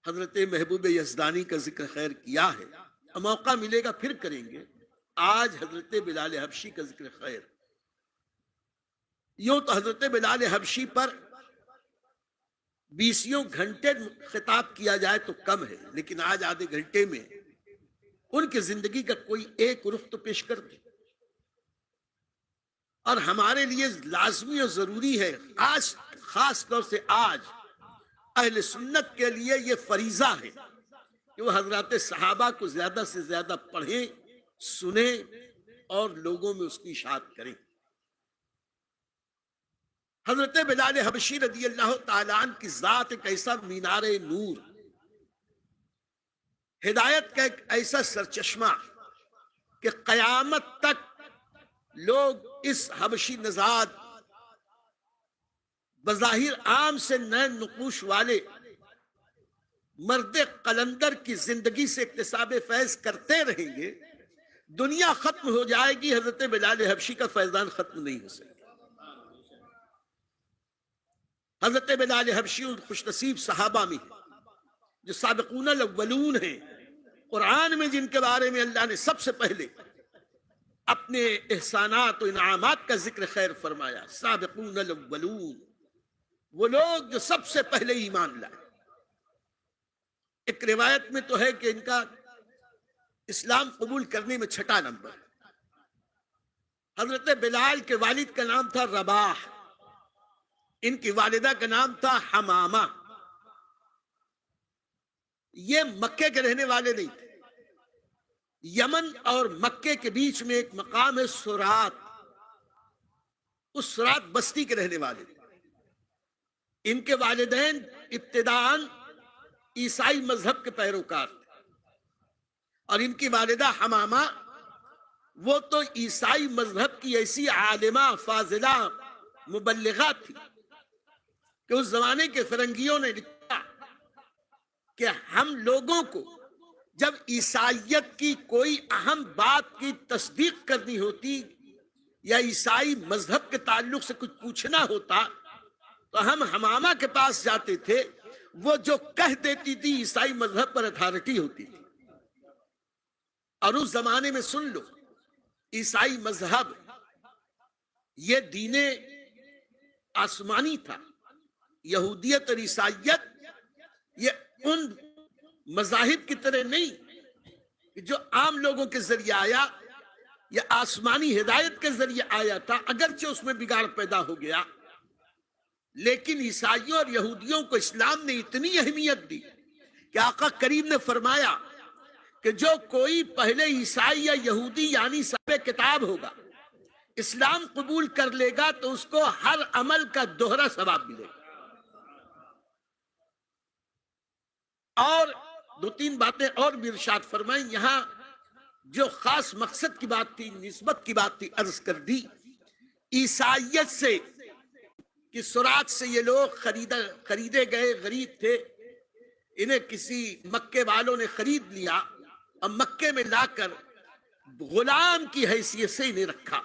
حضرت محبوب یزدانی کا ذکر خیر کیا ہے، موقع ملے گا پھر کریں گے۔ آج حضرت بلال حبشی کا ذکر خیر۔ یوں تو حضرت بلال حبشی پر 20 گھنٹے خطاب کیا جائے تو کم ہے، لیکن آج آدھے گھنٹے میں ان کی زندگی کا کوئی ایک رخ تو پیش کر دیں۔ اور ہمارے لیے لازمی اور ضروری ہے، خاص طور سے آج اہل سنت کے لیے یہ فریضہ ہے کہ وہ حضرات صحابہ کو زیادہ سے زیادہ پڑھیں، سنیں اور لوگوں میں اس کی اشاعت کریں۔ حضرت بلال حبشی رضی اللہ تعالیٰ عنہ کی ذات ایک ایسا مینار نور، ہدایت کا ایک ایسا سرچشمہ کہ قیامت تک لوگ اس حبشی نژاد بظاہر عام سے نئے نقوش والے مرد قلندر کی زندگی سے اکتساب فیض کرتے رہیں گے۔ دنیا ختم ہو جائے گی، حضرت بلال حبشی کا فیضان ختم نہیں ہو سکے۔ حضرت بلال حبشی ان خوش نصیب صحابہ میں ہیں جو سابقون الاولون ہیں، قرآن میں جن کے بارے میں اللہ نے سب سے پہلے اپنے احسانات و انعامات کا ذکر خیر فرمایا۔ سابقون الاولون، وہ لوگ جو سب سے پہلے ایمان لائے۔ ایک روایت میں تو ہے کہ ان کا اسلام قبول کرنے میں 6 نمبر۔ حضرت بلال کے والد کا نام تھا رباح، ان کی والدہ کا نام تھا حمامہ۔ یہ مکے کے رہنے والے نہیں تھے، یمن اور مکے کے بیچ میں ایک مقام ہے سرات، اس سرات بستی کے رہنے والے تھے۔ ان کے والدین ابتداءً عیسائی مذہب کے پیروکار تھے، اور ان کی والدہ حمامہ وہ تو عیسائی مذہب کی ایسی عالمہ فاضلہ مبلغہ تھی کہ اس زمانے کے فرنگیوں نے لکھا کہ ہم لوگوں کو جب عیسائیت کی کوئی اہم بات کی تصدیق کرنی ہوتی یا عیسائی مذہب کے تعلق سے کچھ پوچھنا ہوتا تو ہم حمامہ کے پاس جاتے تھے، وہ جو کہہ دیتی تھی عیسائی مذہب پر اتھارٹی ہوتی تھی۔ اور اس زمانے میں سن لو، عیسائی مذہب یہ دین آسمانی تھا، یہودیت اور عیسائیت یہ ان مذاہب کی طرح نہیں کہ جو عام لوگوں کے ذریعے آیا یا آسمانی ہدایت کے ذریعے آیا تھا، اگرچہ اس میں بگاڑ پیدا ہو گیا، لیکن عیسائیوں اور یہودیوں کو اسلام نے اتنی اہمیت دی کہ آقا کریم نے فرمایا کہ جو کوئی پہلے عیسائی یا یہودی یعنی صاحب کتاب ہوگا، اسلام قبول کر لے گا تو اس کو ہر عمل کا دوہرا ثواب ملے گا۔ اور 2-3 باتیں اور بھی ارشاد فرمائیں۔ یہاں جو خاص مقصد کی بات تھی، نسبت کی بات تھی، عرض کر دی۔ عیسائیت سے کہ سرات سے یہ لوگ خریدے گئے غریب تھے، انہیں کسی مکے والوں نے خرید لیا اور مکے میں لا کر غلام کی حیثیت سے انہیں رکھا۔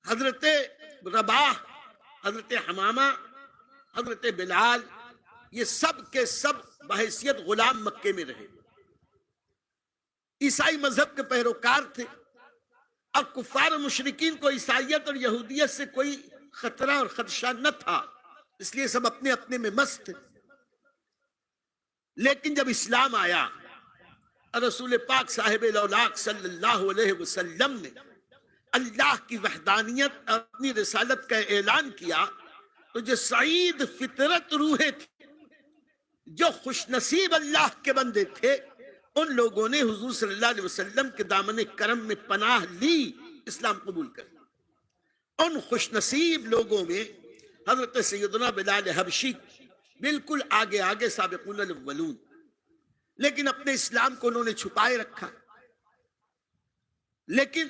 حضرت رباح، حضرت حمامہ، حضرت بلال، یہ سب کے سب بحیثیت غلام مکے میں رہے، عیسائی مذہب کے پیروکار تھے، اور کفار و مشرکین کو عیسائیت اور یہودیت سے کوئی خطرہ اور خدشہ نہ تھا، اس لیے سب اپنے اپنے میں مست تھے۔ لیکن جب اسلام آیا، رسول پاک صاحب الاولاق صلی اللہ علیہ وسلم نے اللہ کی وحدانیت اور اپنی رسالت کا اعلان کیا، تو جو سعید فطرت روحیں تھی، جو خوش نصیب اللہ کے بندے تھے، ان لوگوں نے حضور صلی اللہ علیہ وسلم کے دامن کرم میں پناہ لی، اسلام قبول کر۔ ان خوش نصیب لوگوں میں حضرت سیدنا بلال حبشی بالکل آگے آگے سابقون الاولون، لیکن اپنے اسلام کو انہوں نے چھپائے رکھا۔ لیکن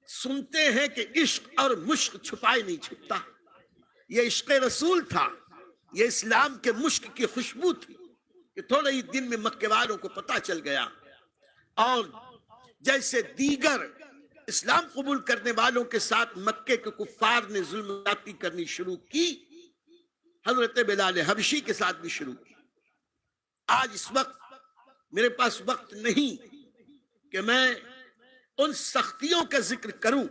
سنتے ہیں کہ عشق اور مشق چھپائے نہیں چھپتا، یہ عشق رسول تھا، یہ اسلام کے مشق کی خوشبو تھی کہ تھوڑے ہی دن میں مکے والوں کو پتہ چل گیا، اور جیسے دیگر اسلام قبول کرنے والوں کے ساتھ مکے کے کفار نے ظلم زیادتی کرنی شروع کی، حضرت بلال حبشی کے ساتھ بھی شروع کی۔ آج اس وقت میرے پاس وقت نہیں کہ میں ان سختیوں کا ذکر کروں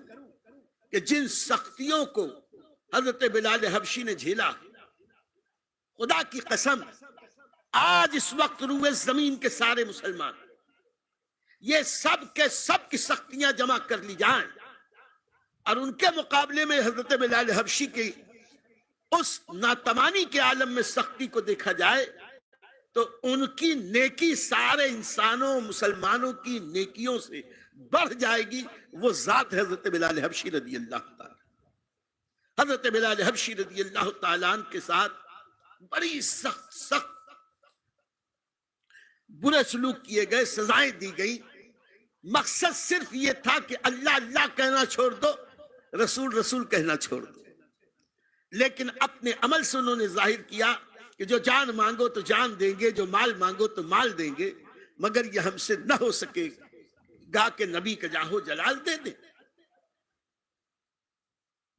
کہ جن سختیوں کو حضرت بلال حبشی نے جھیلا۔ خدا کی قسم، آج اس وقت روئے زمین کے سارے مسلمان یہ سب کے سب کی سختیاں جمع کر لی جائیں اور ان کے مقابلے میں حضرت بلال حبشی کی اس ناتوانی کے عالم میں سختی کو دیکھا جائے تو ان کی نیکی سارے انسانوں مسلمانوں کی نیکیوں سے بڑھ جائے گی۔ وہ ذات حضرت بلال حبشی رضی اللہ تعالی۔ حضرت بلال حبشی رضی اللہ تعالیٰ عنہ کے ساتھ بڑی سخت برے سلوک کیے گئے، سزائیں دی گئی۔ مقصد صرف یہ تھا کہ اللہ اللہ کہنا چھوڑ دو، رسول رسول کہنا چھوڑ دو، لیکن اپنے عمل سے انہوں نے ظاہر کیا کہ جو جان مانگو تو جان دیں گے، جو مال مانگو تو مال دیں گے، مگر یہ ہم سے نہ ہو سکے گا کہ نبی کا جاہو جلال دے دیں۔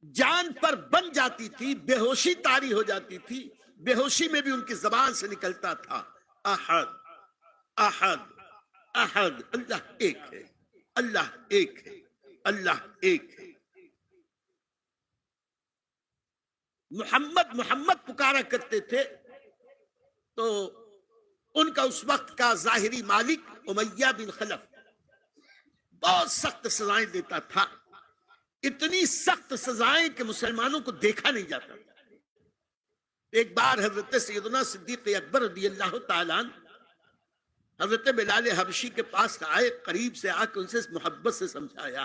جان پر بن جاتی تھی، بے ہوشی طاری ہو جاتی تھی، بے ہوشی میں بھی ان کی زبان سے نکلتا تھا احد احد احد، اللہ ایک ہے، اللہ ایک ہے، اللہ ایک ہے۔ محمد محمد پکارا کرتے تھے تو ان کا اس وقت کا ظاہری مالک امیہ بن خلف بہت سخت سزائیں دیتا تھا، اتنی سخت سزائیں کہ مسلمانوں کو دیکھا نہیں جاتا۔ ایک بار حضرت سیدنا صدیق اکبر رضی اللہ تعالیٰ عنہ حضرت بلال حبشی کے پاس آئے، قریب سے آ کے ان سے محبت سے سمجھایا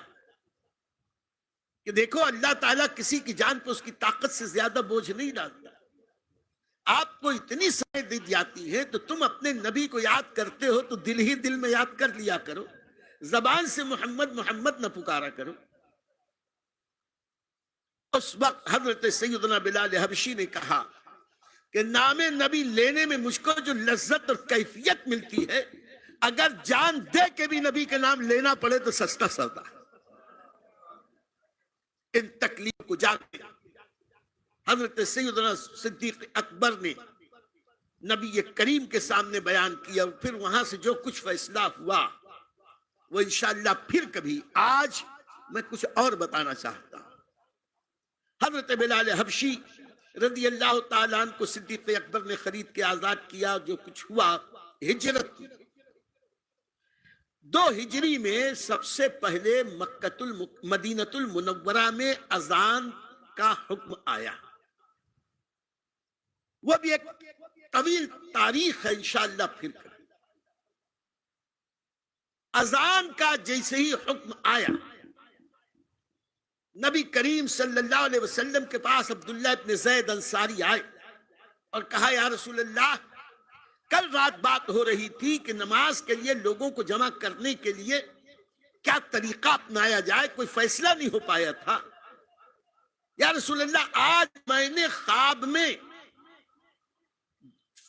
کہ دیکھو اللہ تعالیٰ کسی کی جان پہ اس کی طاقت سے زیادہ بوجھ نہیں ڈالتا۔ آپ کو اتنی سزائیں دی جاتی ہے تو تم اپنے نبی کو یاد کرتے ہو تو دل ہی دل میں یاد کر لیا کرو، زبان سے محمد محمد نہ پکارا کرو۔ اس وقت حضرت سیدنا بلال حبشی نے کہا کہ نام نبی لینے میں مجھ کو جو لذت اور کیفیت ملتی ہے، اگر جان دے کے بھی نبی کے نام لینا پڑے تو سستا سودا۔ ان تکلیف کو جا کے حضرت سیدنا صدیق اکبر نے نبی کریم کے سامنے بیان کیا، اور پھر وہاں سے جو کچھ فیصلہ ہوا وہ انشاءاللہ پھر کبھی، آج میں کچھ اور بتانا چاہتا ہوں۔ حضرت بلال حبشی رضی اللہ تعالیٰ عنہ کو صدیق اکبر نے خرید کے آزاد کیا، جو کچھ ہوا ہجرت کی۔ 2 ہجری میں سب سے پہلے مدینہ المنورہ میں اذان کا حکم آیا، وہ بھی ایک طویل تاریخ ہے، انشاءاللہ پھر اذان کا جیسے ہی حکم آیا، نبی کریم صلی اللہ علیہ وسلم کے پاس عبداللہ ابن زید انصاری آئے اور کہا یا رسول اللہ، کل رات بات ہو رہی تھی کہ نماز کے لیے لوگوں کو جمع کرنے کے لیے کیا طریقہ اپنایا جائے، کوئی فیصلہ نہیں ہو پایا تھا۔ یا رسول اللہ، آج میں نے خواب میں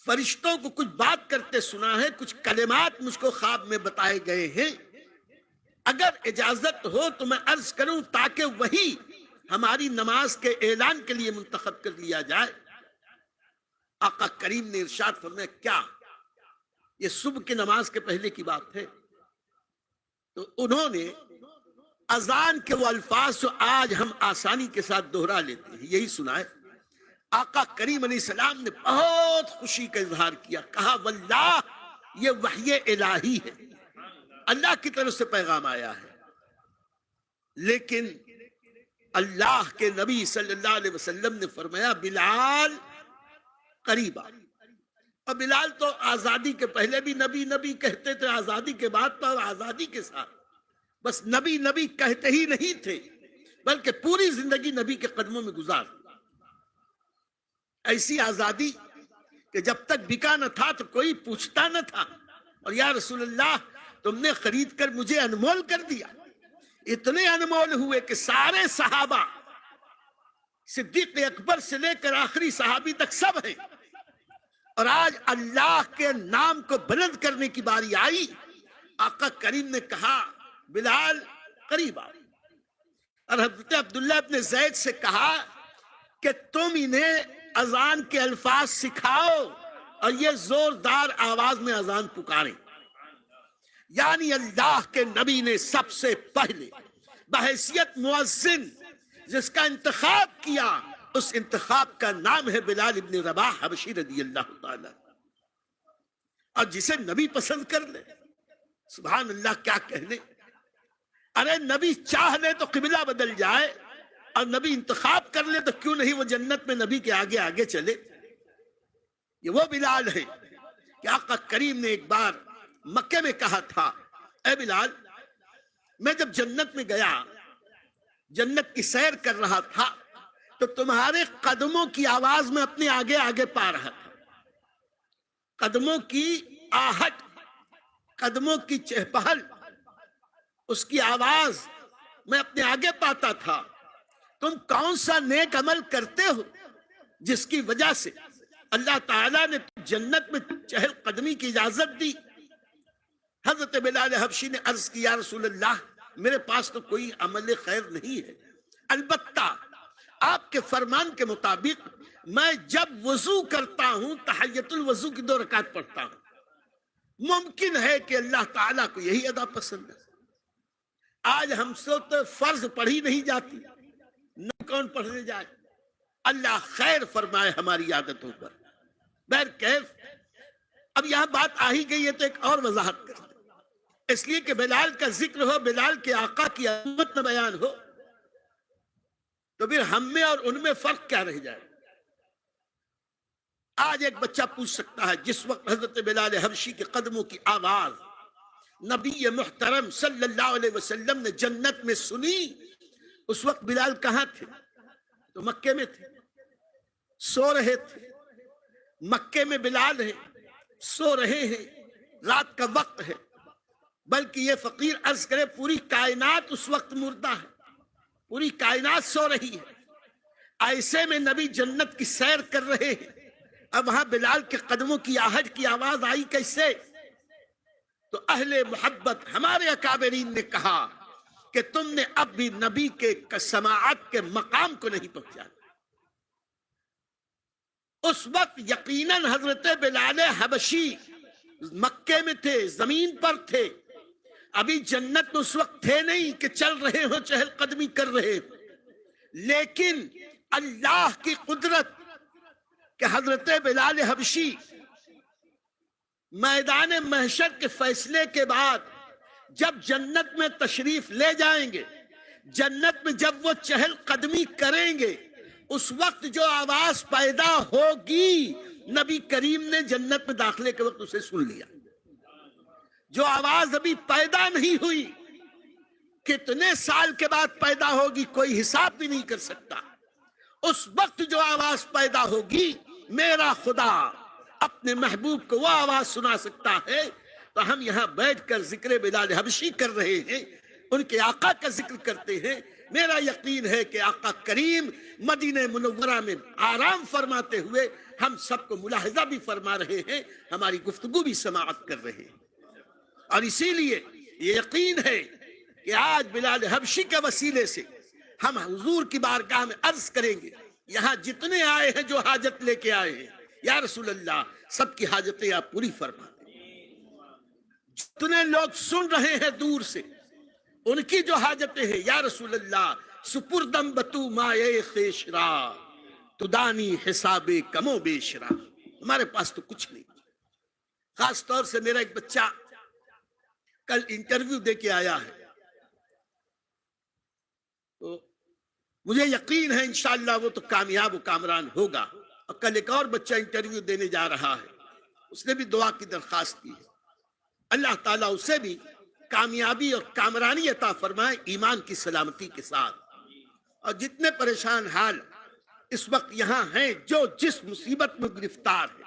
فرشتوں کو کچھ بات کرتے سنا ہے، کچھ کلمات مجھ کو خواب میں بتائے گئے ہیں، اگر اجازت ہو تو میں عرض کروں تاکہ وہی ہماری نماز کے اعلان کے لیے منتخب کر لیا جائے۔ آقا کریم نے ارشاد فرمایا کیا یہ صبح کی نماز کے پہلے کی بات ہے؟ تو انہوں نے اذان کے وہ الفاظ جو آج ہم آسانی کے ساتھ دوہرا لیتے ہیں یہی سنائے۔ آقا کریم علیہ السلام نے بہت خوشی کا اظہار کیا، کہا واللہ یہ وحی الہی ہے، اللہ کی طرف سے پیغام آیا ہے، لیکن اللہ کے نبی صلی اللہ علیہ وسلم نے فرمایا بلال قریب آ۔ اور بلال تو آزادی کے پہلے بھی نبی نبی کہتے تھے، آزادی کے بعد تو آزادی کے ساتھ بس نبی نبی کہتے ہی نہیں تھے، بلکہ پوری زندگی نبی کے قدموں میں گزار۔ ایسی آزادی کہ جب تک بکا نہ تھا تو کوئی پوچھتا نہ تھا، اور یا رسول اللہ تم نے خرید کر مجھے انمول کر دیا۔ اتنے انمول ہوئے کہ سارے صحابہ، صدیق اکبر سے لے کر آخری صحابی تک سب ہیں، اور آج اللہ کے نام کو بلند کرنے کی باری آئی۔ آقا کریم نے کہا بلال قریب آ، اور حضرت عبداللہ ابن زید سے کہا کہ تم انہیں اذان کے الفاظ سکھاؤ اور یہ زوردار آواز میں اذان پکاریں. یعنی اللہ کے نبی نے سب سے پہلے بحیثیت مؤذن جس کا انتخاب کیا، اس انتخاب کا نام ہے بلال ابن رباح حبشی رضی اللہ تعالی. اور جسے نبی پسند کر لے، سبحان اللہ کیا کہنے. ارے نبی چاہ لے تو قبلہ بدل جائے، اور نبی انتخاب کر لے تو کیوں نہیں وہ جنت میں نبی کے آگے آگے چلے. یہ وہ بلال ہے کہ آقا کریم نے ایک بار مکے میں کہا تھا، اے بلال، میں جب جنت میں گیا، جنت کی سیر کر رہا تھا، تو تمہارے قدموں کی آواز میں اپنے آگے آگے پا رہا تھا. قدموں کی آہٹ، قدموں کی چہپہل، اس کی آواز میں اپنے آگے پاتا تھا. تم کون سا نیک عمل کرتے ہو جس کی وجہ سے اللہ تعالیٰ نے جنت میں چہل قدمی کی اجازت دی؟ حضرت بلال حبشی نے عرض کی، یا رسول اللہ، میرے پاس تو کوئی عمل خیر نہیں ہے، البتہ آپ کے فرمان کے مطابق میں جب وضو کرتا ہوں تحیت الوضو کی 2 رکعت پڑھتا ہوں. ممکن ہے کہ اللہ تعالیٰ کو یہی ادا پسند ہے. آج ہم سے تو فرض پڑھی نہیں جاتی، نہ کون پڑھنے جائے. اللہ خیر فرمائے ہماری عادتوں پر. بہرکیف اب یہاں بات آ ہی گئی ہے تو ایک اور وضاحت کر دیں، اس لیے کہ بلال کا ذکر ہو، بلال کے آقا کی عظمت نہ بیان ہو، تو پھر ہم میں اور ان میں فرق کیا رہ جائے. آج ایک بچہ پوچھ سکتا ہے، جس وقت حضرت بلال حبشی کے قدموں کی آواز نبی محترم صلی اللہ علیہ وسلم نے جنت میں سنی، اس وقت بلال کہاں تھے؟ تو مکے میں تھے، سو رہے تھے. مکے میں بلال ہیں، سو رہے ہیں، رات کا وقت ہے. بلکہ یہ فقیر عرض کرے، پوری کائنات اس وقت مردہ ہے، پوری کائنات سو رہی ہے. ایسے میں نبی جنت کی سیر کر رہے ہیں، اب وہاں بلال کے قدموں کی آہٹ کی آواز آئی کیسے؟ تو اہل محبت ہمارے اکابرین نے کہا کہ تم نے اب بھی نبی کے سماعت کے مقام کو نہیں پہنچا. اس وقت یقیناً حضرت بلال حبشی مکے میں تھے، زمین پر تھے، ابھی جنت میں اس وقت تھے نہیں کہ چل رہے ہو، چہل قدمی کر رہے ہو. لیکن اللہ کی قدرت کہ حضرت بلال حبشی میدان محشر کے فیصلے کے بعد جب جنت میں تشریف لے جائیں گے، جنت میں جب وہ چہل قدمی کریں گے، اس وقت جو آواز پیدا ہوگی، نبی کریم نے جنت میں داخلے کے وقت اسے سن لیا. جو آواز ابھی پیدا نہیں ہوئی، کتنے سال کے بعد پیدا ہوگی کوئی حساب بھی نہیں کر سکتا. اس وقت جو آواز پیدا ہوگی، میرا خدا اپنے محبوب کو وہ آواز سنا سکتا ہے. تو ہم یہاں بیٹھ کر ذکر بلال حبشی کر رہے ہیں، ان کے آقا کا ذکر کرتے ہیں. میرا یقین ہے کہ آقا کریم مدینہ منورہ میں آرام فرماتے ہوئے ہم سب کو ملاحظہ بھی فرما رہے ہیں، ہماری گفتگو بھی سماعت کر رہے ہیں. اور اسی لیے یہ یقین ہے کہ آج بلال حبشی کے وسیلے سے ہم حضور کی بارگاہ میں عرض کریں گے، یہاں جتنے آئے ہیں جو حاجت لے کے آئے ہیں، یا رسول اللہ سب کی حاجتیں آپ پوری فرما دیں. جتنے لوگ سن رہے ہیں دور سے، ان کی جو حاجتیں ہیں، یا رسول اللہ سپردم بتو مائے خیشرا تو دانی حساب کم و بیشرا. ہمارے پاس تو کچھ نہیں. خاص طور سے میرا ایک بچہ کل انٹرویو دے کے آیا ہے، تو مجھے یقین ہے انشاءاللہ وہ تو کامیاب و کامران ہوگا. اور کل ایک اور بچہ انٹرویو دینے جا رہا ہے، اس نے بھی دعا کی درخواست کی ہے. اللہ تعالیٰ اسے بھی کامیابی اور کامرانی عطا فرمائے، ایمان کی سلامتی کے ساتھ. اور جتنے پریشان حال اس وقت یہاں ہیں، جو جس مصیبت میں گرفتار ہے،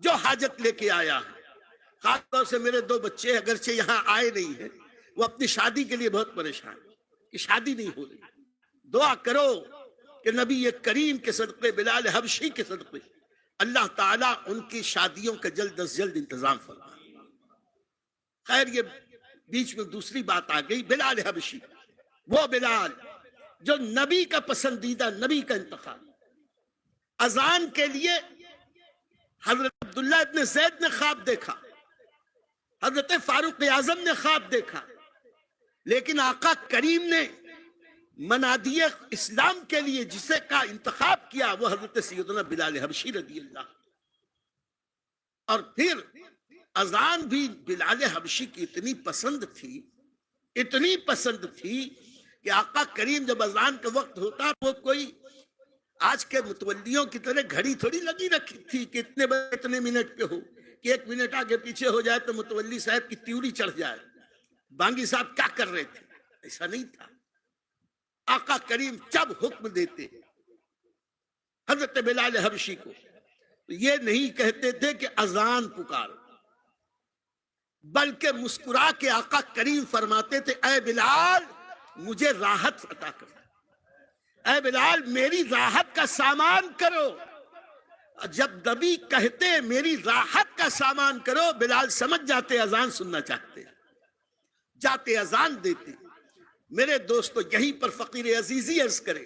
جو حاجت لے کے آیا ہے، خاص طور سے میرے 2 بچے اگرچہ یہاں آئے نہیں ہیں، وہ اپنی شادی کے لیے بہت پریشان ہیں کہ شادی نہیں ہو رہی. دعا کرو کہ نبی کریم کے صدقے، بلال حبشی کے صدقے، اللہ تعالیٰ ان کی شادیوں کا جلد از جلد انتظام فرمائے. خیر، یہ بیچ میں دوسری بات آ گئی. بلال حبشی، وہ بلال جو نبی کا پسندیدہ، نبی کا انتخاب. اذان کے لیے حضرت عبداللہ ابن زید نے خواب دیکھا، حضرت فاروق اعظم نے خواب دیکھا، لیکن آقا کریم نے منادی اسلام کے لیے جسے کا انتخاب کیا وہ حضرت سیدنا بلال حبشی رضی اللہ۔ اور پھر اذان بھی بلال حبشی کی اتنی پسند تھی کہ آقا کریم جب اذان کا وقت ہوتا وہ کوئی آج کے متولیوں کی طرح گھڑی تھوڑی لگی رکھی تھی کہ اتنے بجے اتنے منٹ پہ ہو، کہ 1 منٹ آگے پیچھے ہو جائے تو متولی صاحب کی تیوری چڑھ جائے، بانگی صاحب کیا کر رہے تھے، ایسا نہیں تھا۔ آقا کریم جب حکم دیتے حضرت بلال حبشی کو تو یہ نہیں کہتے تھے کہ اذان پکارو، بلکہ مسکرا کے آقا کریم فرماتے تھے اے بلال مجھے راحت عطا کرو، اے بلال میری راحت کا سامان کرو۔ جب نبی کہتے میری راحت کا سامان کرو، بلال سمجھ جاتے اذان سننا چاہتے، جاتے اذان دیتے۔ میرے دوستو یہیں پر فقیر عزیزی عرض کرے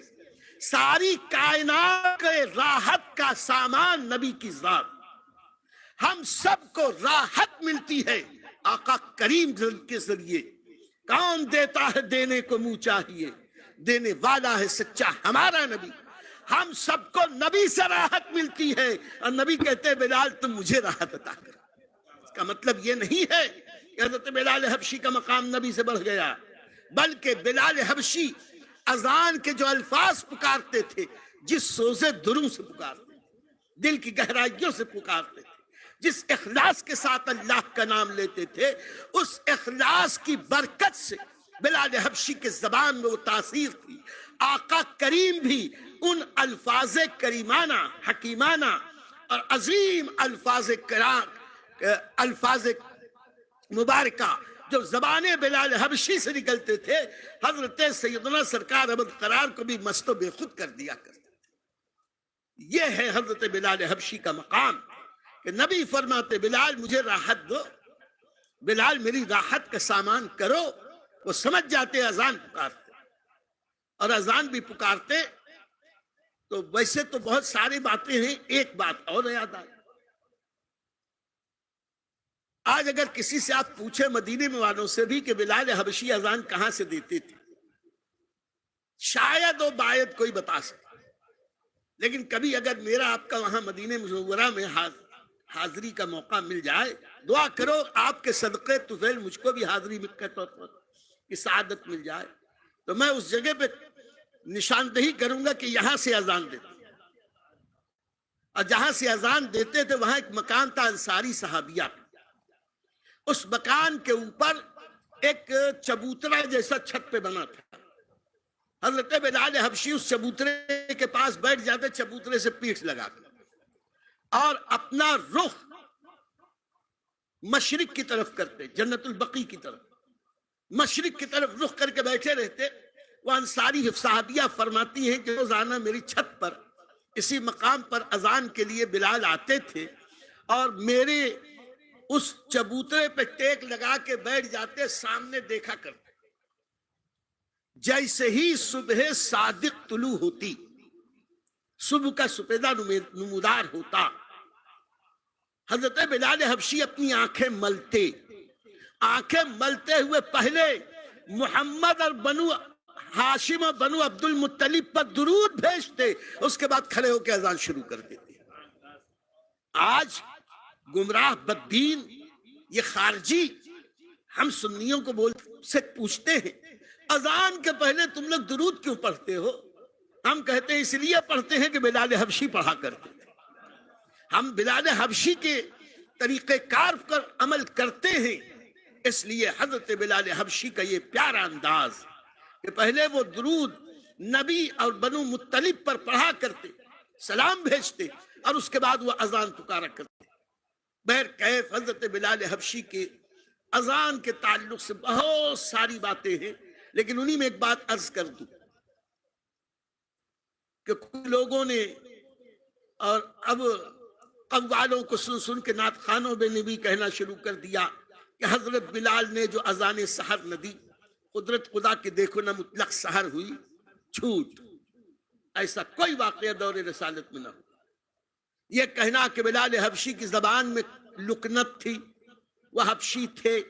ساری کائنات کے راحت کا سامان نبی کی ذات، ہم سب کو راحت ملتی ہے آقا کریم کے ذریعے۔ کون دیتا ہے دینے کو منہ چاہیے، دینے والا ہے سچا ہمارا نبی۔ ہم سب کو نبی سے راحت ملتی ہے اور نبی کہتے ہیں بلال تم مجھے راحت عطا کر۔ اس کا مطلب یہ نہیں ہے کہ حضرت بلال حبشی کا مقام نبی سے بڑھ گیا، بلکہ بلال حبشی اذان کے جو الفاظ پکارتے تھے، جس سوزے دروں سے پکارتے تھے، دل کی گہرائیوں سے پکارتے تھے، جس اخلاص کے ساتھ اللہ کا نام لیتے تھے، اس اخلاص کی برکت سے بلال حبشی کے زبان میں وہ تاثیر تھی۔ آقا کریم بھی ان الفاظ کریمانہ، حکیمانہ اور عظیم الفاظ مبارکہ جو زبان بلال حبشی سے نکلتے تھے، حضرت سیدنا سرکار ابد قرار کو بھی مست و بے خود کر دیا کرتے تھے۔ یہ ہے حضرت بلال حبشی کا مقام کہ نبی فرماتے بلال مجھے راحت دو، بلال میری راحت کا سامان کرو۔ وہ سمجھ جاتے اذان پکارتے، اور اذان بھی پکارتے تو ویسے تو بہت ساری باتیں ہیں، ایک بات اور یاد آئی۔ آج اگر کسی سے آپ پوچھیں مدینے میں والوں سے بھی کہ بلال حبشی اذان کہاں سے دیتے تھے، شاید و باید کوئی بتا سکے، لیکن کبھی اگر میرا آپ کا وہاں مدینہ منورہ میں حاضری کا موقع مل جائے، دعا کرو آپ کے صدقے طفیل مجھ کو بھی حاضری کے طور پر کی سعادت مل جائے، تو میں اس جگہ پہ نشاندہی کروں گا کہ یہاں سے اذان دیتے، اور جہاں سے اذان دیتے تھے وہاں ایک مکان تھا انصاری صحابیہ، اس مکان کے اوپر ایک چبوترا جیسا چھت پہ بنا تھا۔ حضرت بلال حبشی اس چبوترے کے پاس بیٹھ جاتے، چبوترے سے پیٹھ لگا کر، اور اپنا رخ مشرق کی طرف کرتے، جنت البقیع کی طرف، مشرق کی طرف رخ کر کے بیٹھے رہتے۔ وہ انصاری صحابیہ فرماتی ہیں کہ روزانہ میری چھت پر اسی مقام پر اذان کے لیے بلال آتے تھے، اور میرے اس چبوترے پہ ٹیک لگا کے بیٹھ جاتے، سامنے دیکھا کرتے، جیسے ہی صبح صادق طلوع ہوتی، صبح کا سپیدہ نمودار ہوتا، حضرت بلال حبشی اپنی آنکھیں ملتے ہوئے پہلے محمد اور بنو ہاشم اور بنو عبد المطلب پر درود بھیجتے، اس کے بعد کھڑے ہو کے اذان شروع کر دیتے۔ آج گمراہ بددین یہ خارجی ہم سنیوں کو سے پوچھتے ہیں اذان کے پہلے تم لوگ درود کیوں پڑھتے ہو؟ ہم کہتے ہیں اس لیے پڑھتے ہیں کہ بلال حبشی پڑھا کرتے تھے، ہم بلال حبشی کے طریقہ کار پر عمل کرتے ہیں، اس لیے حضرت بلال حبشی کا یہ پیارا انداز کہ پہلے وہ درود نبی اور بنو مطلب پر پڑھا کرتے، سلام بھیجتے، اور اس کے بعد وہ اذان پکارا کرتے۔ بہر کیف حضرت بلال حبشی کے اذان کے تعلق سے بہت ساری باتیں ہیں، لیکن انہی میں ایک بات عرض کر دوں کہ کچھ لوگوں نے، اور اب قوالوں کو سن کے نعت خانوں نے بھی کہنا شروع کر دیا کہ حضرت بلال نے جو اذان سحر نہ دی، قدرت خدا کی دیکھو نہ مطلق سحر ہوئی چھوٹ، ایسا کوئی واقعہ دور رسالت میں نہ ہو۔ یہ کہنا کہ بلال حبشی کی زبان میں لکنت تھی، وہ حبشی تھے،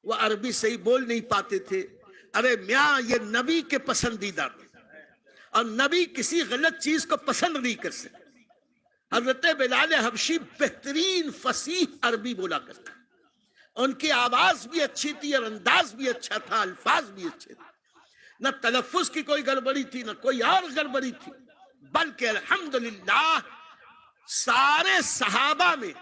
وہ عربی صحیح بول نہیں پاتے تھے، ارے میاں یہ نبی کے پسندیدہ تھے اور نبی کسی غلط چیز کو پسند نہیں کر سکتے۔ حضرت بلال حبشی بہترین فصیح عربی بولا کرتے، ان کی آواز بھی اچھی تھی اور انداز بھی اچھا تھا، الفاظ بھی اچھے تھے، نہ تلفظ کی کوئی گڑبڑی تھی نہ کوئی اور گڑبڑی تھی، بلکہ الحمدللہ سارے صحابہ میں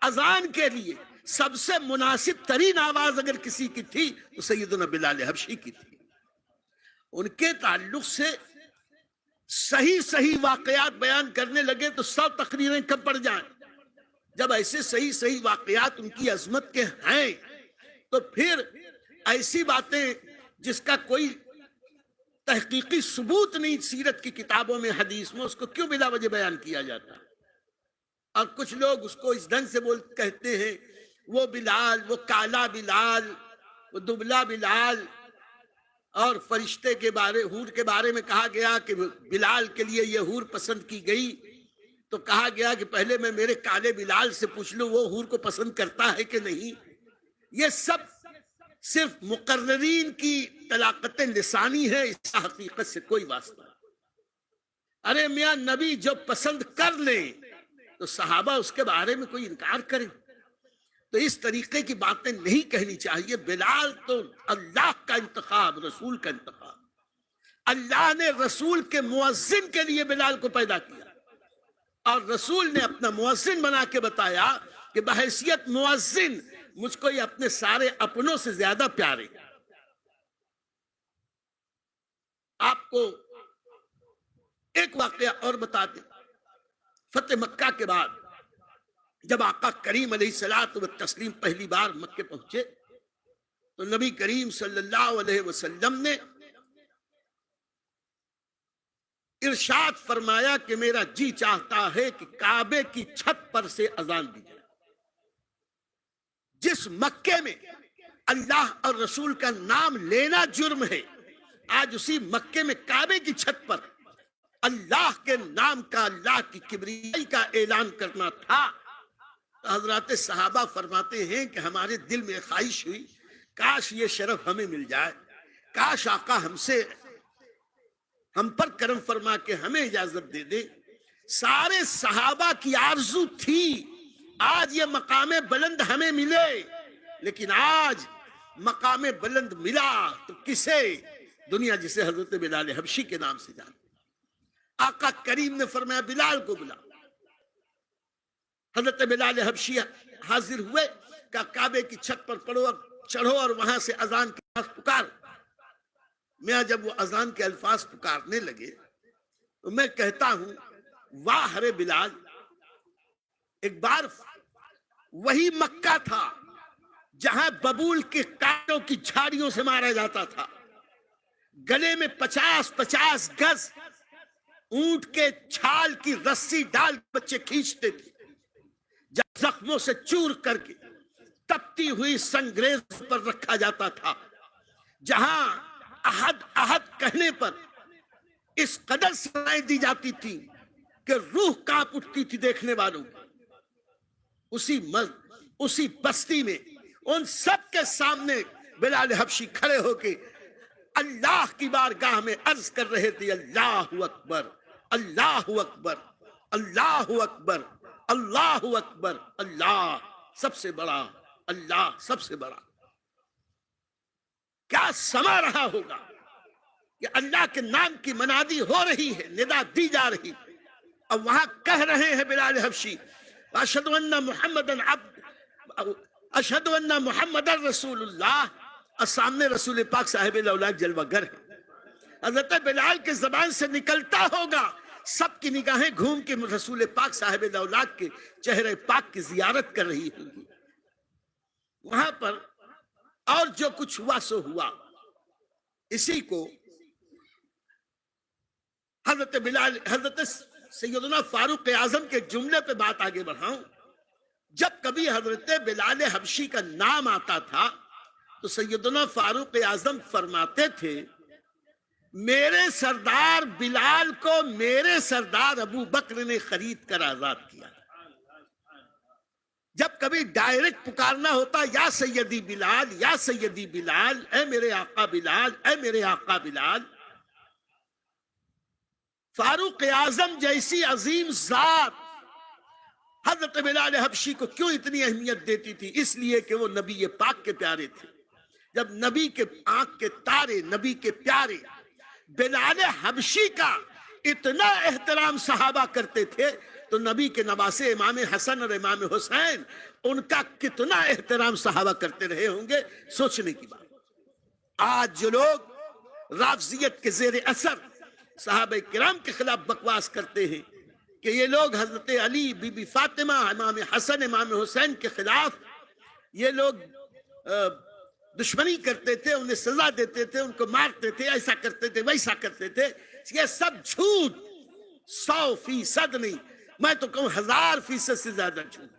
اذان کے لیے سب سے مناسب ترین آواز اگر کسی کی تھی تو سیدنا بلال حبشی کی تھی۔ ان کے تعلق سے صحیح واقعات بیان کرنے لگے تو 100 تقریریں کم پڑ جائیں۔ جب ایسے صحیح واقعات ان کی عظمت کے ہیں تو پھر ایسی باتیں جس کا کوئی تحقیقی ثبوت نہیں سیرت کی کتابوں میں، حدیث میں، اس کو کیوں بلا وجہ بیان کیا جاتا ہے؟ اور کچھ لوگ اس کو اس ڈھنگ سے کہتے ہیں وہ بلال، وہ کالا بلال، وہ دبلا بلال، اور فرشتے کے بارے، حور کے بارے میں کہا گیا کہ بلال کے لیے یہ حور پسند کی گئی، تو کہا گیا کہ پہلے میں میرے کالے بلال سے پوچھ لوں وہ حور کو پسند کرتا ہے کہ نہیں۔ یہ سب صرف مقررین کی طلاقت لسانی ہے، اس کا حقیقت سے کوئی واسطہ نہیں۔ ارے میاں نبی جو پسند کر لیں تو صحابہ اس کے بارے میں کوئی انکار کریں؟ تو اس طریقے کی باتیں نہیں کہنی چاہیے۔ بلال تو اللہ کا انتخاب، رسول کا انتخاب، اللہ نے رسول کے مؤذن کے لیے بلال کو پیدا کیا اور رسول نے اپنا مؤذن بنا کے بتایا کہ بحیثیت مؤذن مجھ کو یہ اپنے سارے اپنوں سے زیادہ پیارے۔ آپ کو ایک واقعہ اور بتا دیں، فتح مکہ کے بعد جب آقا کریم علیہ الصلوۃ والتسلیم پہلی بار مکے پہنچے تو نبی کریم صلی اللہ علیہ وسلم نے ارشاد فرمایا کہ میرا جی چاہتا ہے کہ کعبے کی چھت پر سے اذان دی جائے۔ جس مکے میں اللہ اور رسول کا نام لینا جرم ہے، آج اسی مکے میں کعبے کی چھت پر اللہ کے نام کا، اللہ کی کبریائی کا اعلان کرنا تھا۔ حضرات صحابہ فرماتے ہیں کہ ہمارے دل میں خواہش ہوئی کاش یہ شرف ہمیں مل جائے، کاش آقا ہم پر کرم فرما کے ہمیں اجازت دے دے۔ سارے صحابہ کی آرزو تھی آج یہ مقام بلند ہمیں ملے، لیکن آج مقام بلند ملا تو کسے؟ دنیا جسے حضرت بلال حبشی کے نام سے جانتی۔ آقا کریم نے فرمایا بلال کو بلا۔ حضرت بلال حبشی حاضر ہوئے، کہ کعبے کی چھت پر چڑھو اور وہاں سے اذان کے الفاظ پکار۔ میں جب وہ اذان کے الفاظ پکارنے لگے تو میں کہتا ہوں واہ رے بلال، ایک بار وہی مکہ تھا جہاں ببول کے کانٹوں کی جھاڑیوں سے مارا جاتا تھا، گلے میں 50 گز اونٹ کے چھال کی رسی ڈال بچے کھینچتے تھے، زخموں سے چور کر کے تپتی ہوئی سنگریز پر رکھا جاتا تھا، جہاں احد احد کہنے پر اس قدر سزائیں دی جاتی تھی کہ روح کانپ اٹھتی تھی دیکھنے والوں کی۔ اسی بستی میں ان سب کے سامنے بلال حبشی کھڑے ہو کے اللہ کی بارگاہ میں عرض کر رہے تھے اللہ اکبر، اللہ اکبر، اللہ اکبر، اللہ اکبر، اللہ سب سے بڑا، اللہ سب سے بڑا۔ کیا سما رہا ہوگا کہ اللہ کے نام کی منادی ہو رہی ہے، ندا دی جا رہی، اور وہاں کہہ رہے ہیں بلال حبشی اشہد ان محمد رسول اللہ، اور سامنے رسول پاک صاحب الاولیاء جلوہ گر ہے۔ حضرت بلال کے زبان سے نکلتا ہوگا، سب کی نگاہیں گھوم کے رسول پاک صاحب الاولیاء کے چہرے پاک کی زیارت کر رہی ہوگی۔ وہاں پر اور جو کچھ ہوا سو ہوا۔ اسی کو حضرت سیدنا فاروق اعظم کے جملے پہ بات آگے بڑھاؤں، جب کبھی حضرت بلال حبشی کا نام آتا تھا تو سیدنا فاروق اعظم فرماتے تھے میرے سردار بلال کو میرے سردار ابو بکر نے خرید کر آزاد کیا۔ جب کبھی ڈائریکٹ پکارنا ہوتا یا سیدی بلال یا سیدی بلال، اے میرے آقا بلال، اے میرے آقا بلال، فاروق اعظم جیسی عظیم ذات حضرت بلال حبشی کو کیوں اتنی اہمیت دیتی تھی؟ اس لیے کہ وہ نبی پاک کے پیارے تھے۔ جب نبی کے آنکھ کے تارے، نبی کے پیارے بلال حبشی کا اتنا احترام صحابہ کرتے تھے تو نبی کے نواسے امام حسن اور امام حسین ان کا کتنا احترام صحابہ کرتے رہے ہوں گے، سوچنے کی بات۔ آج جو لوگ رافضیت کے زیر اثر صحابہ کرام کے خلاف بکواس کرتے ہیں کہ یہ لوگ حضرت علی، بی بی فاطمہ، امام حسن، امام حسین کے خلاف یہ لوگ دشمنی کرتے تھے، انہیں سزا دیتے تھے، ان کو مارتے تھے، ایسا کرتے تھے، ویسا کرتے تھے، یہ سب جھوٹ، 100% نہیں، میں تو کہوں 1000% سے زیادہ جھوٹ۔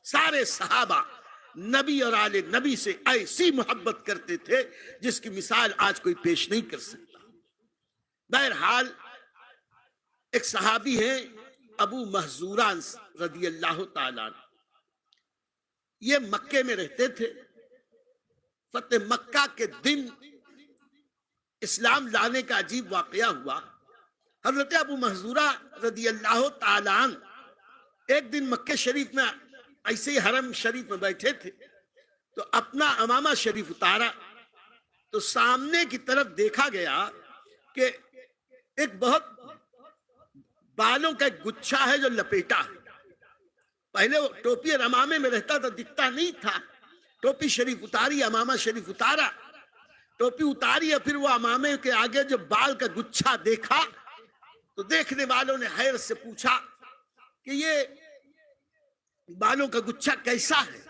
سارے صحابہ نبی اور آل نبی سے ایسی محبت کرتے تھے جس کی مثال آج کوئی پیش نہیں کر سکتا۔ بہرحال ایک صحابی ہیں ابو محذورہ رضی اللہ تعالیٰ عنہ، یہ مکے میں رہتے تھے۔ فتح مکہ کے دن اسلام لانے کا عجیب واقعہ ہوا۔ حضرت ابو محذورہ رضی اللہ تعالیٰ عنہ ایک دن مکہ شریف میں ایسے ہی حرم شریف میں بیٹھے تھے تو اپنا عمامہ شریف اتارا تو سامنے کی طرف دیکھا گیا کہ ایک بہت بالوں کا ایک گچھا ہے جو لپیٹا ہے۔ پہلے وہ ٹوپی اور عمامے میں رہتا تھا، دکھتا نہیں تھا۔ ٹوپی شریف اتاری، عمامہ شریف اتارا، ٹوپی اتاری ہے، پھر وہ عمامے کے آگے جو بال کا گچھا دیکھا تو دیکھنے والوں نے حیرت سے پوچھا کہ یہ بالوں کا گچھا کیسا ہے؟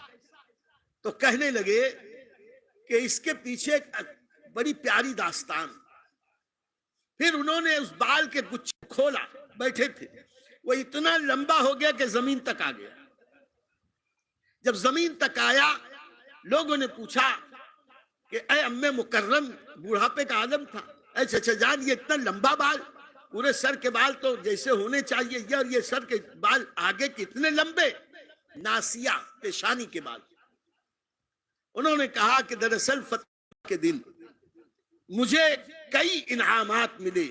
تو کہنے لگے کہ اس کے پیچھے ایک بڑی پیاری داستان۔ پھر انہوں نے اس بال کے گچھے کھولا، بیٹھے تھے، وہ اتنا لمبا ہو گیا کہ زمین تک آ گیا۔ جب زمین تک آیا لوگوں نے پوچھا کہ اے ام مکرم، بوڑھاپے کا عالم تھا، اے چچا جان، یہ اتنا لمبا بال، پورے سر کے بال تو جیسے ہونے چاہیے یہ، اور یہ سر کے بال آگے کتنے لمبے، ناسیہ پیشانی کے بال۔ انہوں نے کہا کہ دراصل فتح کے دن مجھے کئی انعامات ملے،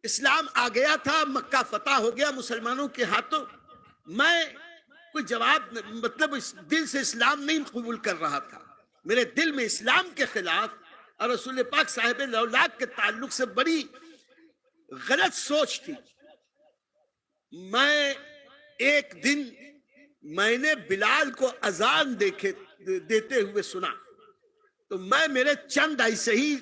اسلام آ گیا تھا، مکہ فتح ہو گیا مسلمانوں کے ہاتھوں، میں کوئی جواب مطلب اس دل سے اسلام نہیں قبول کر رہا تھا، میرے دل میں اسلام کے خلاف اور رسول پاک صاحب الاولاق کے تعلق سے بڑی غلط سوچ تھی۔ میں ایک دن میں نے بلال کو اذان دیتے ہوئے سنا تو میں میرے چند ایسے ہی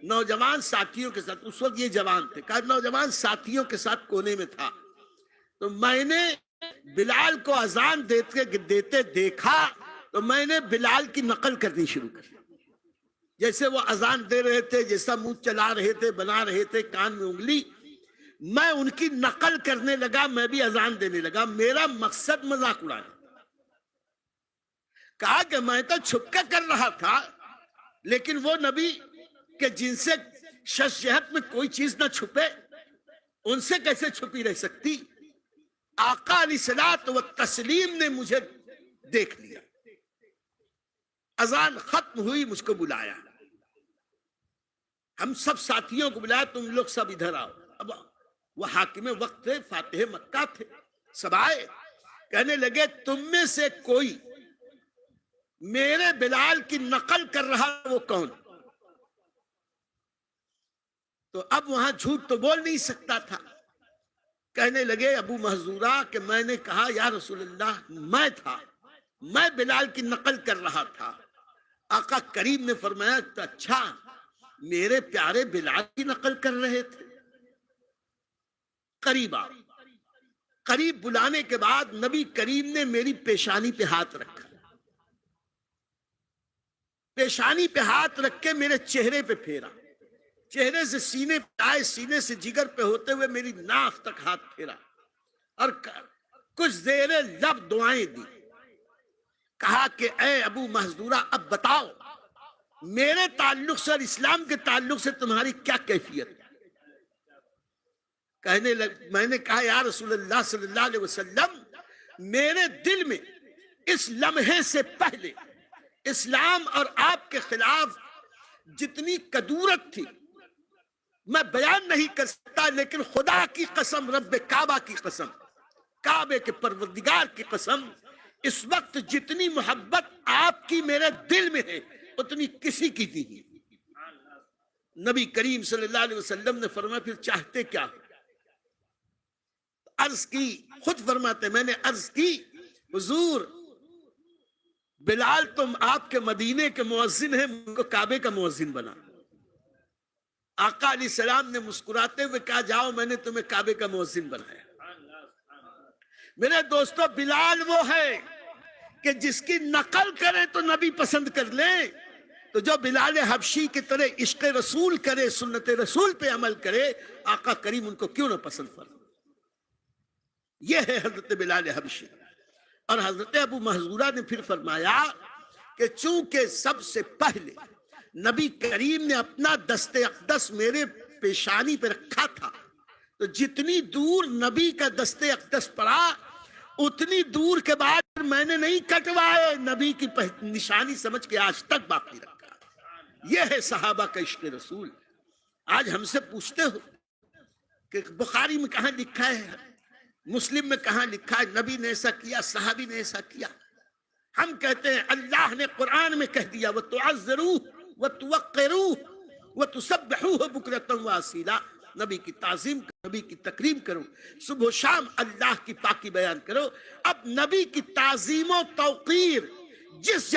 نوجوان ساتھیوں کے ساتھ، اس وقت یہ جوان تھے، کہا نوجوان ساتھیوں کے ساتھ کونے میں تھا، تو میں نے بلال کو اذان دیتے دیکھا تو میں نے بلال کی نقل کرنی شروع کر دی۔ جیسے وہ اذان دے رہے تھے، جیسا منہ چلا رہے تھے، بنا رہے تھے کان میں انگلی، میں ان کی نقل کرنے لگا، میں بھی اذان دینے لگا۔ میرا مقصد مذاق اڑانا، کہا کہ میں تو چھپ کر کر رہا تھا، لیکن وہ نبی کہ جن سے شخصیت میں کوئی چیز نہ چھپے، ان سے کیسے چھپی رہ سکتی؟ آقا علیہ الصلوۃ والتسلیم نے مجھے دیکھ لیا، اذان ختم ہوئی، مجھ کو بلایا، ہم سب ساتھیوں کو بلایا، تم لوگ سب ادھر آؤ۔ اب وہ حاکم وقت تھے، فاتح مکہ تھے، سب آئے، کہنے لگے تم میں سے کوئی میرے بلال کی نقل کر رہا، وہ کون؟ تو اب وہاں جھوٹ تو بول نہیں سکتا تھا، کہنے لگے ابو محذورہ کہ میں نے کہا یا رسول اللہ میں تھا، میں بلال کی نقل کر رہا تھا۔ آقا کریم نے فرمایا اچھا، میرے پیارے بلال کی نقل کر رہے تھے؟ قریب آ۔ قریب بلانے کے بعد نبی کریم نے میری پیشانی پہ ہاتھ رکھا، پیشانی پہ ہاتھ رکھ کے میرے چہرے پہ پھیرا، چہرے سے سینے پہ آئے، سینے سے جگر پہ ہوتے ہوئے میری ناف تک ہاتھ پھیرا اور کچھ زیر لب دعائیں دی۔ کہا کہ اے ابو محذورہ اب بتاؤ میرے تعلق سے اور اسلام کے تعلق سے تمہاری کیا کیفیت ہے؟ میں نے کہا یا رسول اللہ صلی اللہ علیہ وسلم، میرے دل میں اس لمحے سے پہلے اسلام اور آپ کے خلاف جتنی کدورت تھی میں بیان نہیں کر سکتا، لیکن خدا کی قسم، رب کعبہ کی قسم، کعبے کے پروردگار کی قسم، اس وقت جتنی محبت آپ کی میرے دل میں ہے اتنی کسی کی نہیں۔ نبی کریم صلی اللہ علیہ وسلم نے فرمایا پھر چاہتے کیا؟ عرض کی، خود فرماتے میں نے عرض کی حضور بلال تم آپ کے مدینے کے مؤذن ہیں، ان کو کعبے کا مؤذن بنا۔ آقا علیہ السلام نے مسکراتے ہوئے کہا جاؤ میں نے تمہیں کعبے کا مؤذن بنایا۔ میرے دوستو بلال وہ ہے کہ جس کی نقل کرے تو نبی پسند کر لیں، تو جو بلال حبشی کی طرح عشق رسول کرے، سنت رسول پہ عمل کرے، آقا کریم ان کو کیوں نہ پسند فرمائے۔ یہ ہے حضرت بلال حبشی۔ اور حضرت ابو محذورہ نے پھر فرمایا کہ چونکہ سب سے پہلے نبی کریم نے اپنا دست اقدس میرے پیشانی پہ رکھا تھا، تو جتنی دور نبی کا دست اقدس پڑا اتنی دور کے بعد میں نے نہیں کٹوائے، نبی کی نشانی سمجھ کے آج تک باقی رکھا۔ یہ ہے صحابہ کا عشق رسول۔ آج ہم سے پوچھتے ہو کہ بخاری میں کہاں لکھا ہے، مسلم میں کہاں لکھا ہے نبی نے ایسا کیا، صحابی نے ایسا کیا؟ ہم کہتے ہیں اللہ نے قرآن میں کہہ دیا وَتُعَذِّرُوهُ وَتُوَقِّرُوهُ وَتُسَبِّحُوهُ بُكْرَةً وَأَصِيلًا۔ نبی کی تعظیم، نبی کی تکریم کرو، صبح و شام اللہ کی پاکی بیان کرو۔ اب نبی کی تعظیم و توقیر جس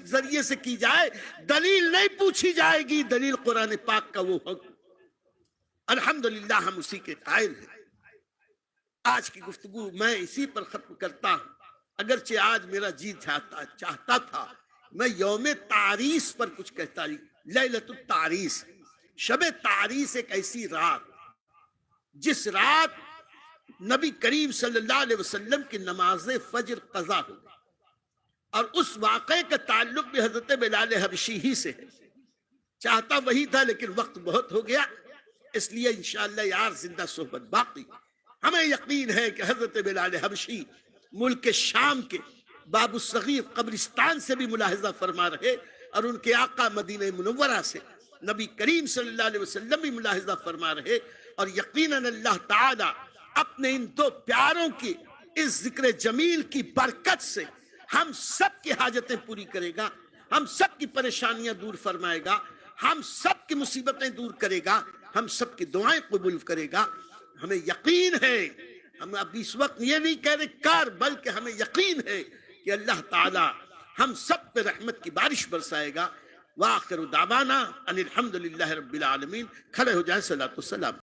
ذریعے سے کی جائے دلیل نہیں پوچھی جائے گی، دلیل قرآن پاک کا وہ حکم۔ الحمدللہ ہم اسی کے قائل ہیں۔ آج کی گفتگو میں اسی پر ختم کرتا ہوں، اگرچہ آج میرا جی چاہتا تھا میں یوم تعریس پر کچھ کہتا ہی۔ لیلۃ التعریس، شب تعریس ایک ایسی رات جس رات نبی کریم صلی اللہ علیہ وسلم کی نماز فجر قضا ہو، اور اس واقعے کا تعلق بھی حضرت بلال حبشی ہی سے ہے۔ چاہتا وہی تھا لیکن وقت بہت ہو گیا، اس لیے انشاءاللہ یار زندہ صحبت باقی۔ ہمیں یقین ہے کہ حضرت بلال حبشی ملک شام کے باب الصغیر قبرستان سے بھی ملاحظہ فرما رہے، اور ان کے آقا مدینہ منورہ سے نبی کریم صلی اللہ علیہ وسلم بھی ملاحظہ فرما رہے، اور یقیناً اللہ تعالی اپنے ان دو پیاروں کی اس ذکر جمیل کی برکت سے ہم سب کی حاجتیں پوری کرے گا، ہم سب کی پریشانیاں دور فرمائے گا، ہم سب کی مصیبتیں دور کرے گا، ہم سب کی دعائیں قبول کرے گا۔ ہمیں یقین ہے، ہم اب اس وقت یہ نہیں کہہ رہے کار، بلکہ ہمیں یقین ہے کہ اللہ تعالی ہم سب پہ رحمت کی بارش برسائے گا۔ وآخر دعوانا ان الحمدللہ رب العالمین۔ کھڑے ہو جائیں، صلاۃ والسلام۔